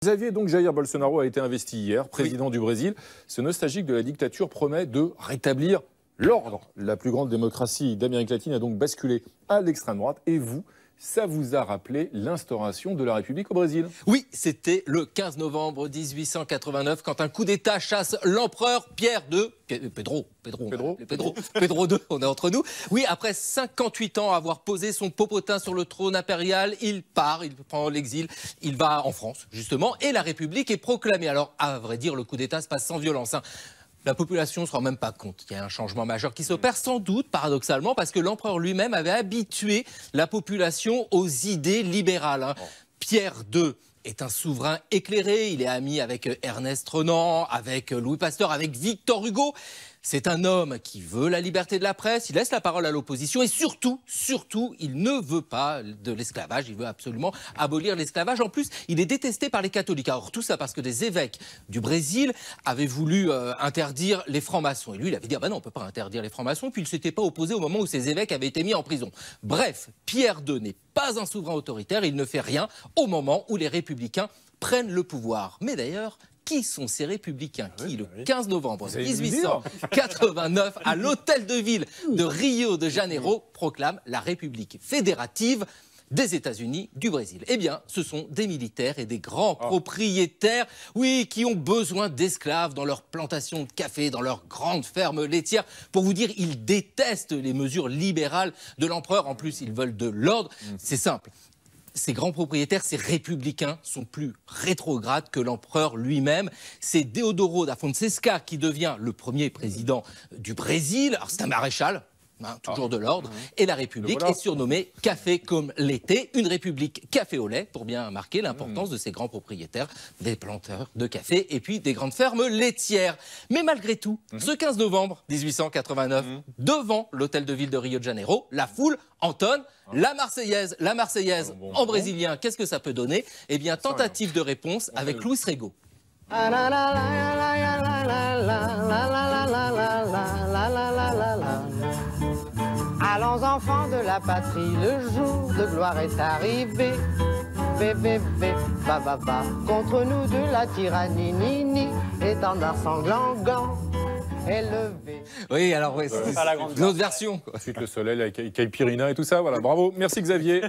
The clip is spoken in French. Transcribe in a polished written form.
Xavier, donc Jair Bolsonaro a été investi hier, président du Brésil. Ce nostalgique de la dictature promet de rétablir l'ordre. La plus grande démocratie d'Amérique latine a donc basculé à l'extrême droite. Et vous, ça vous a rappelé l'instauration de la République au Brésil? Oui, c'était le 15 novembre 1889 quand un coup d'État chasse l'empereur Pedro II, on est entre nous. Oui, après 58 ans avoir posé son popotin sur le trône impérial, il part, il prend l'exil, il va en France, justement, et la République est proclamée. Alors, à vrai dire, le coup d'État se passe sans violence, hein. La population ne se rend même pas compte qu'il y a un changement majeur qui s'opère, sans doute, paradoxalement, parce que l'empereur lui-même avait habitué la population aux idées libérales, hein. Pierre II est un souverain éclairé, il est ami avec Ernest Renan, avec Louis Pasteur, avec Victor Hugo. C'est un homme qui veut la liberté de la presse, il laisse la parole à l'opposition et surtout, il ne veut pas de l'esclavage, il veut absolument abolir l'esclavage. En plus, il est détesté par les catholiques. Alors tout ça parce que des évêques du Brésil avaient voulu interdire les francs-maçons. Et lui, il avait dit, ah ben non, on ne peut pas interdire les francs-maçons. Et puis il ne s'était pas opposé au moment où ces évêques avaient été mis en prison. Bref, Pierre II n'est pas un souverain autoritaire, il ne fait rien au moment où les républicains prennent le pouvoir. Mais d'ailleurs, qui sont ces républicains qui, le 15 novembre 1889, à l'hôtel de ville de Rio de Janeiro, proclament la République fédérative des États-Unis du Brésil? Eh bien, ce sont des militaires et des grands propriétaires, oui, qui ont besoin d'esclaves dans leurs plantations de café, dans leurs grandes fermes laitières. Pour vous dire, ils détestent les mesures libérales de l'empereur. En plus, ils veulent de l'ordre. C'est simple. Ces grands propriétaires, ces républicains, sont plus rétrogrades que l'empereur lui-même. C'est Deodoro da Fonseca qui devient le premier président du Brésil. Alors c'est un maréchal, hein, toujours de l'ordre. Et la République est surnommée café comme l'été, une république café au lait, pour bien marquer l'importance de ces grands propriétaires, des planteurs de café et puis des grandes fermes laitières. Mais malgré tout, ce 15 novembre 1889, devant l'hôtel de ville de Rio de Janeiro, la foule entonne la Marseillaise. La Marseillaise en brésilien, qu'est-ce que ça peut donner? Eh bien, tentative de réponse avec Luis Rego. Allons enfants de la patrie, le jour de gloire est arrivé. Vé, vé, vé, va, va, va, contre nous de la tyrannie, ni, ni, étendard sanglant, gant, élevé. Oui, alors, ouais, c'est une autre version. Ensuite le soleil, la Caipirina et tout ça, voilà, bravo. Merci Xavier.